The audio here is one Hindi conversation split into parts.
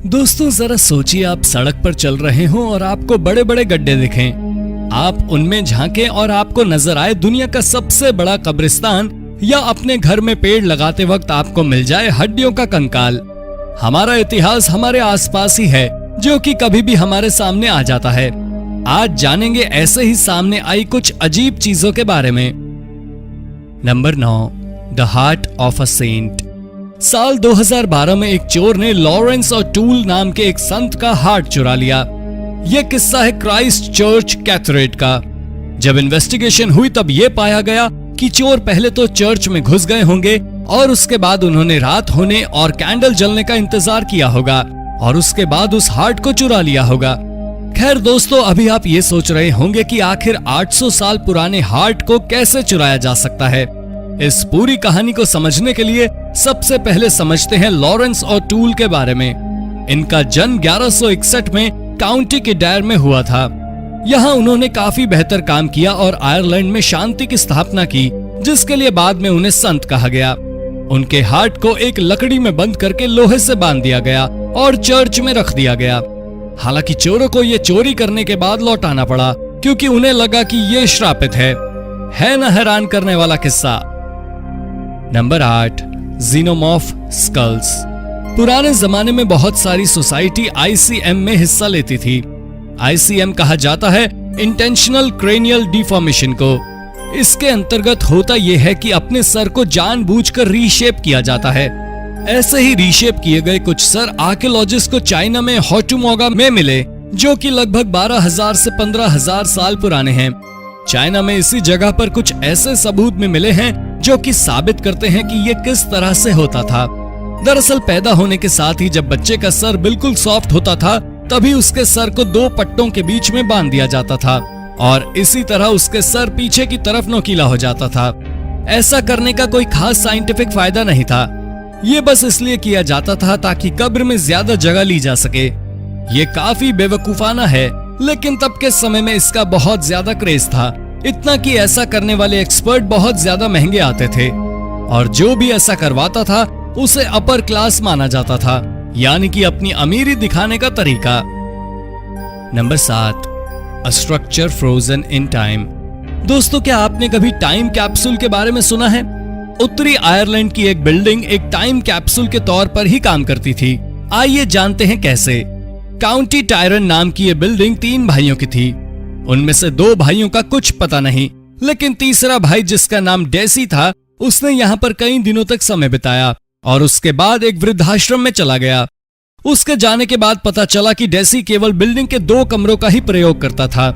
दोस्तों जरा सोचिए, आप सड़क पर चल रहे हो और आपको बड़े बड़े गड्ढे दिखें। आप उनमें झांकें और आपको नजर आए दुनिया का सबसे बड़ा कब्रिस्तान, या अपने घर में पेड़ लगाते वक्त आपको मिल जाए हड्डियों का कंकाल। हमारा इतिहास हमारे आसपास ही है, जो कि कभी भी हमारे सामने आ जाता है। आज जानेंगे ऐसे ही सामने आई कुछ अजीब चीजों के बारे में। Number 9, the heart of a saint. साल 2012 में एक चोर ने लॉरेंस और टूल नाम के एक संत का हार्ट चुरा लिया। यह किस्सा है क्राइस्ट चर्च कैथेड्रल का। जब इन्वेस्टिगेशन हुई तब यह पाया गया कि चोर पहले तो चर्च में घुस गए होंगे और उसके बाद उन्होंने रात होने और कैंडल जलने का इंतजार किया होगा और उसके बाद उस हार्ट को चुरा लिया होगा। खैर दोस्तों, अभी आप ये सोच रहे होंगे कि आखिर 800 साल पुराने हार्ट को कैसे चुराया जा सकता है। इस पूरी कहानी को समझने के लिए सबसे पहले समझते हैं लॉरेंस और टूल के बारे में। इनका जन्म 1161 में काउंटी किडायर में हुआ था। यहाँ उन्होंने काफी बेहतर काम किया और आयरलैंड में शांति की स्थापना की, जिसके लिए बाद में उन्हें संत कहा गया। उनके हार्ट को एक लकड़ी में बंद करके लोहे से बांध दिया गया और चर्च में रख दिया गया। हालांकि चोरों को ये चोरी करने के बाद लौटाना पड़ा, क्योंकि उन्हें लगा कि ये श्रापित है ना हैरान करने वाला किस्सा। Number 8, xenomorph skulls. पुराने जमाने में बहुत सारी सोसाइटी ICM में हिस्सा लेती थी। ICM कहा जाता है इंटेंशनल क्रेनियल डिफॉर्मेशन को। इसके अंतर्गत होता यह है कि अपने सर को जानबूझकर रीशेप किया जाता है। ऐसे ही रीशेप किए गए कुछ सर आर्कियोलॉजिस्ट को चाइना में होटुमोगा में मिले, जो कि लगभग 12,000 से 15,000 साल पुराने हैं। चाइना में इसी जगह पर कुछ ऐसे सबूत में मिले हैं जो कि साबित करते हैं कि ये किस तरह से होता था। दरअसल पैदा होने के साथ ही जब बच्चे का सर बिल्कुल सॉफ्ट होता था, तभी उसके सर को 2 पट्टों के बीच में बांध दिया जाता था और इसी तरह उसके सर पीछे की तरफ नोकीला हो जाता था। ऐसा करने का कोई खास साइंटिफिक फायदा नहीं था। ये बस इसलिए किया जाता था ताकि कब्र में ज्यादा जगह ली जा सके। ये काफी बेवकूफाना है, लेकिन तब के समय में इसका बहुत ज्यादा क्रेज था। इतना कि ऐसा करने वाले एक्सपर्ट बहुत ज्यादा महंगे आते थे और जो भी ऐसा करवाता था उसे अपर क्लास माना जाता था, यानी कि अपनी अमीरी दिखाने का तरीका। Number 7, a structure frozen in time. दोस्तों, क्या आपने कभी टाइम कैप्सूल के बारे में सुना है? उत्तरी आयरलैंड की एक बिल्डिंग एक टाइम कैप्सूल के तौर पर ही काम करती थी। आइए जानते हैं कैसे। काउंटी टायरन नाम की ये बिल्डिंग 3 भाइयों की थी। उनमें से 2 भाइयों का कुछ पता नहीं, लेकिन तीसरा भाई जिसका नाम डेसी था, उसने यहाँ पर कई दिनों तक समय बिताया और उसके बाद एक वृद्धाश्रम में चला गया। उसके जाने के बाद पता चला कि डेसी केवल बिल्डिंग के 2 कमरों का ही प्रयोग करता था।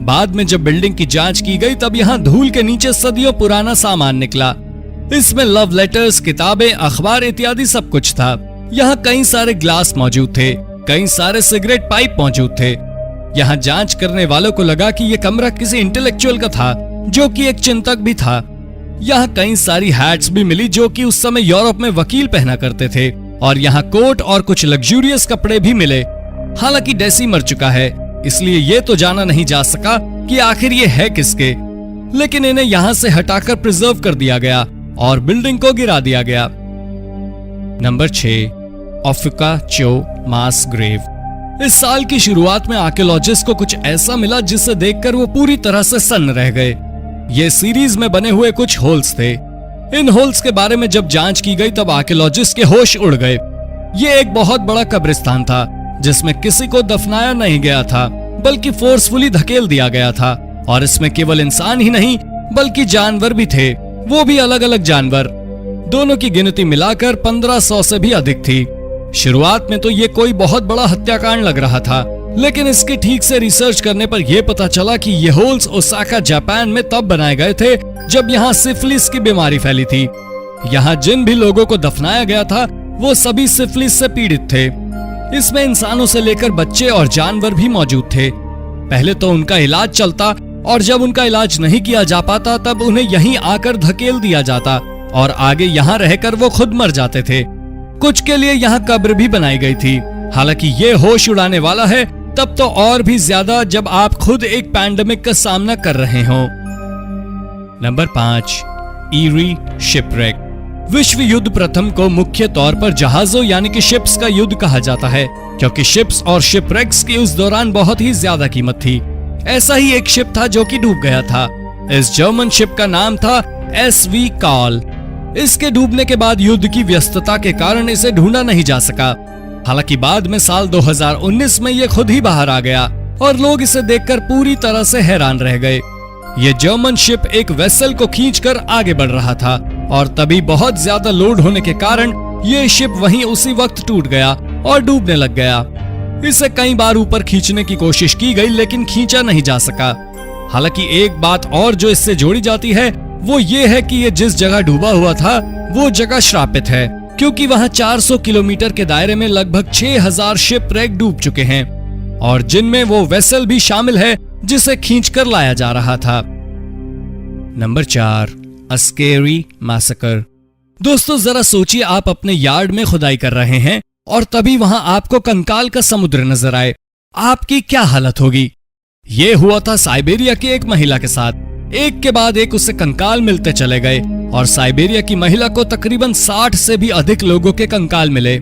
बाद में जब बिल्डिंग की जांच की गई तब यहाँ धूल के नीचे सदियों पुराना सामान निकला। इसमें लव लेटर्स, किताबें, अखबार इत्यादि सब कुछ था। यहाँ कई सारे ग्लास मौजूद थे, कई सारे सिगरेट पाइप मौजूद थे। यहाँ जांच करने वालों को लगा कि यह कमरा किसी इंटेलेक्चुअल का था, जो कि एक चिंतक भी था। यहाँ कई सारी हैट्स भी मिली जो कि उस समय यूरोप में वकील पहना करते थे, और यहाँ कोट और कुछ लग्जूरियस कपड़े भी मिले। हालांकि डेसी मर चुका है, इसलिए ये तो जाना नहीं जा सका कि आखिर ये है किसके, लेकिन इन्हें यहाँ से हटाकर प्रिजर्व कर दिया गया और बिल्डिंग को गिरा दिया गया। नंबर 6, ओफुका चो मास ग्रेव। इस साल की शुरुआत में आर्कियोलॉजिस्ट को कुछ ऐसा मिला जिसे देखकर वो पूरी तरह से सन्न रह गए। ये सीरीज में बने हुए कुछ होल्स थे। इन होल्स के बारे में जब जांच की गई तब आर्कियोलॉजिस्ट के होश उड़ गए। ये एक बहुत बड़ा कब्रिस्तान था जिसमें किसी को दफनाया नहीं गया था, बल्कि फोर्सफुली धकेल दिया गया था। और इसमें केवल इंसान ही नहीं बल्कि जानवर भी थे, वो भी अलग अलग जानवर। दोनों की गिनती मिलाकर 1500 से भी अधिक थी। शुरुआत में तो ये कोई बहुत बड़ा हत्याकांड लग रहा था, लेकिन इसकी ठीक से रिसर्च करने पर यह पता चला कि ये होल्स ओसाका जापान में तब बनाए गए थे जब यहाँ सिफिलिस की बीमारी फैली थी। यहाँ जिन भी लोगों को दफनाया गया था वो सभी सिफिलिस से पीड़ित थे। इसमें इंसानों से लेकर बच्चे और जानवर भी मौजूद थे। पहले तो उनका इलाज चलता और जब उनका इलाज नहीं किया जा पाता तब उन्हें यहीं आकर धकेल दिया जाता और आगे यहाँ रहकर वो खुद मर जाते थे। कुछ के लिए यहाँ कब्र भी बनाई गई थी। हालांकि ये होश उड़ाने वाला है तब तो और भी ज्यादा जब आप खुद एक पैंडेमिक का सामना कर रहे हो। Number 5, eerie shipwreck. विश्व युद्ध प्रथम को मुख्य तौर पर जहाजों यानी कि शिप्स का युद्ध कहा जाता है, क्योंकि शिप्स और शिपरेक्स की उस दौरान बहुत ही ज्यादा कीमत थी। ऐसा ही एक शिप था जो कि डूब गया था। इस जर्मन शिप का नाम था SV कार्ल। इसके डूबने के बाद युद्ध की व्यस्तता के कारण इसे ढूंढा नहीं जा सका। हालांकि बाद में साल 2019 में ये खुद ही बाहर आ गया और लोग इसे देखकर पूरी तरह से हैरान रह गए। ये जर्मन शिप एक वेसल को खींचकर आगे बढ़ रहा था और तभी बहुत ज्यादा लोड होने के कारण ये शिप वहीं उसी वक्त टूट गया और डूबने लग गया। इसे कई बार ऊपर खींचने की कोशिश की गई लेकिन खींचा नहीं जा सका। हालांकि एक बात और जो इससे जोड़ी जाती है वो ये है कि ये जिस जगह डूबा हुआ था वो जगह श्रापित है, क्योंकि वहां 400 किलोमीटर के दायरे में लगभग 6000 शिपरेक डूब चुके हैं और जिनमें वो वेसल भी शामिल है जिसे खींचकर लाया जा रहा था। Number 4, a scary massacre. दोस्तों जरा सोचिए, आप अपने यार्ड में खुदाई कर रहे हैं और तभी वहां आपको कंकाल का समुद्र नजर आए, आपकी क्या हालत होगी। ये हुआ था साइबेरिया की एक महिला के साथ। एक के बाद एक उसे कंकाल मिलते चले गए और साइबेरिया की महिला को तकरीबन 60 से भी अधिक लोगों के कंकाल मिले।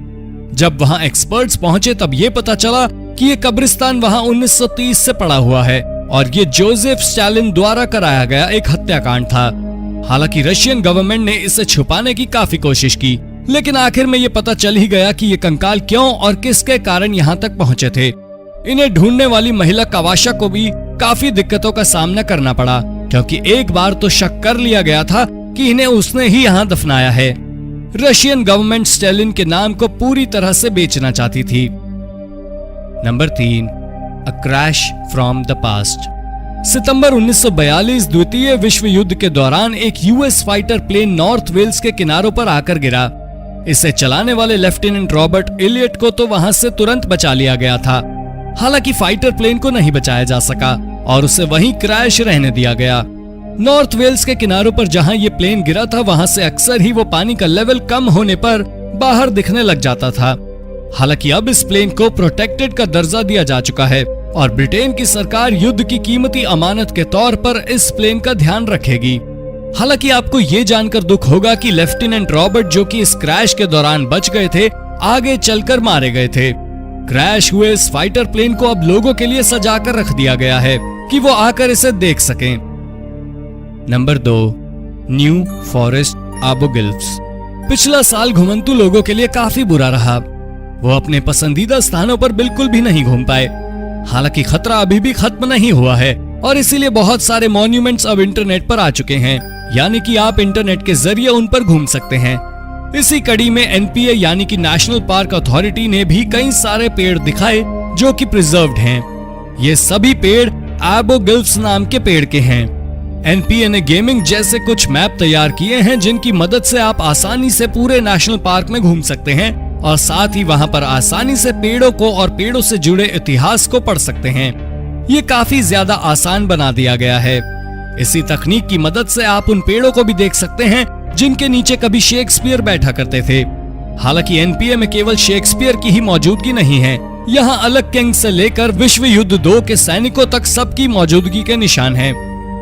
जब वहां एक्सपर्ट्स पहुंचे तब ये पता चला कि ये कब्रिस्तान वहां 1930 से पड़ा हुआ है और ये जोसेफ स्टालिन द्वारा कराया गया एक हत्याकांड था। हालांकि रशियन गवर्नमेंट ने इसे छुपाने की काफी कोशिश की, लेकिन आखिर में ये पता चल ही गया कि ये कंकाल क्यों और किसके कारण यहाँ तक पहुँचे थे। इन्हें ढूंढने वाली महिला कवाशा को भी काफी दिक्कतों का सामना करना पड़ा, क्योंकि एक बार तो शक कर लिया गया था कि इन्हें उसने ही यहाँ दफनाया है। रशियन गवर्नमेंट स्टालिन के नाम को पूरी तरह से बेचना चाहती थी। Number 3, a crash from the past. सितंबर 1942 द्वितीय विश्व युद्ध के दौरान एक US fighter plane North Wales के किनारों पर आकर गिरा। इसे चलाने वाले लेफ्टिनेंट रॉबर्ट इलियट को तो वहां से तुरंत बचा लिया गया था। हालांकि फाइटर प्लेन को नहीं बचाया जा सका और उसे वहीं क्रैश रहने दिया गया। नॉर्थ वेल्स के किनारों पर जहां ये प्लेन गिरा था वहां से अक्सर ही वो पानी का लेवल कम होने पर बाहर दिखने लग जाता था। हालांकि अब इस प्लेन को प्रोटेक्टेड का दर्जा दिया जा चुका है और ब्रिटेन की सरकार युद्ध की कीमती अमानत के तौर पर इस प्लेन का ध्यान रखेगी। हालांकि आपको ये जानकर दुख होगा कि लेफ्टिनेंट रॉबर्ट जो कि इस क्रैश के दौरान बच गए थे, आगे चलकर मारे गए थे। क्रैश हुए इस फाइटर प्लेन को अब लोगों के लिए सजाकर रख दिया गया है कि वो आकर इसे देख सकें। नंबर 2, न्यू फॉरेस्ट आबू गिल्फ्स। पिछला साल घुमंतू लोगों के लिए काफी बुरा रहा। वो अपने पसंदीदा स्थानों पर बिल्कुल भी नहीं घूम पाए। हालांकि खतरा अभी भी खत्म नहीं हुआ है और इसीलिए बहुत सारे मॉन्यूमेंट्स अब इंटरनेट पर आ चुके हैं, यानी कि आप इंटरनेट के जरिए उन पर घूम सकते हैं। इसी कड़ी में एनपीए यानी कि नेशनल पार्क अथॉरिटी ने भी कई सारे पेड़ दिखाए जो कि प्रिजर्व्ड हैं। ये सभी पेड़ आबू गिल्फ्स नाम के पेड़ के हैं। एनपीए ने गेमिंग जैसे कुछ मैप तैयार किए हैं जिनकी मदद से आप आसानी से पूरे नेशनल पार्क में घूम सकते हैं और साथ ही वहां पर आसानी से पेड़ों को और पेड़ों से जुड़े इतिहास को पढ़ सकते हैं। ये काफी ज्यादा आसान बना दिया गया है। इसी तकनीक की मदद से आप उन पेड़ों को भी देख सकते हैं जिनके नीचे कभी शेक्सपियर बैठा करते थे। हालांकि एनपीए में केवल शेक्सपियर की ही मौजूदगी नहीं है, यहाँ अलग किंग से लेकर विश्व युद्ध 2 के सैनिकों तक सबकी मौजूदगी के निशान हैं।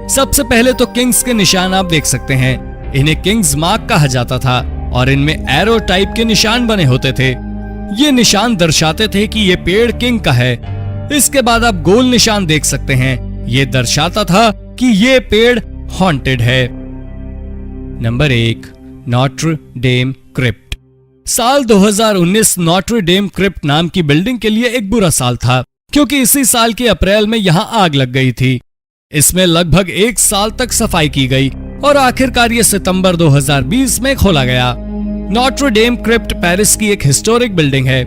सबसे पहले तो किंग्स के निशान आप देख सकते हैं। इन्हें किंग्स मार्क कहा जाता था और इनमें एरो टाइप के निशान बने होते थे। ये निशान दर्शाते थे कि ये पेड़ किंग का है। इसके बाद आप गोल निशान देख सकते हैं, ये दर्शाता था कि ये पेड़ हॉन्टेड है। Number 1, Notre Dame crypt. साल 2019 नॉट्र डेम क्रिप्ट नाम की बिल्डिंग के लिए एक बुरा साल था, क्योंकि इसी साल के अप्रैल में यहाँ आग लग गई थी। इसमें लगभग 1 साल तक सफाई की गई और आखिरकार ये सितंबर 2020 में खोला गया। नॉट्र डेम क्रिप्ट पेरिस की एक हिस्टोरिक बिल्डिंग है।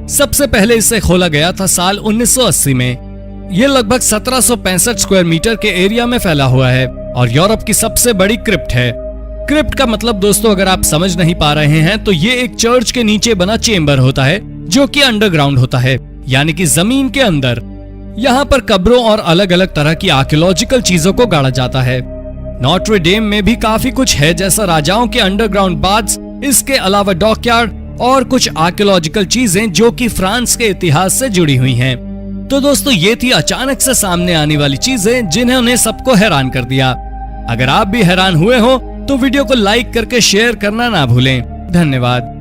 सबसे पहले इसे खोला गया था साल 1980 में। यह लगभग 1765 स्क्वायर मीटर के एरिया में फैला हुआ है और यूरोप की सबसे बड़ी क्रिप्ट है। क्रिप्ट का मतलब दोस्तों अगर आप समझ नहीं पा रहे हैं तो ये एक चर्च के नीचे बना चेम्बर होता है जो कि अंडरग्राउंड होता है, यानी कि जमीन के अंदर। यहाँ पर कब्रों और अलग अलग तरह की आर्कियोलॉजिकल चीजों को गाड़ा जाता है। नॉट्र डेम में भी काफी कुछ है, जैसा राजाओं के अंडरग्राउंड बाथ्स, इसके अलावा डॉकयार्ड और कुछ आर्कियोलॉजिकल चीजें जो कि फ्रांस के इतिहास से जुड़ी हुई हैं। तो दोस्तों ये थी अचानक से सामने आने वाली चीजें जिन्होंने सबको हैरान कर दिया। अगर आप भी हैरान हुए हो तो वीडियो को लाइक करके शेयर करना ना भूलें। धन्यवाद।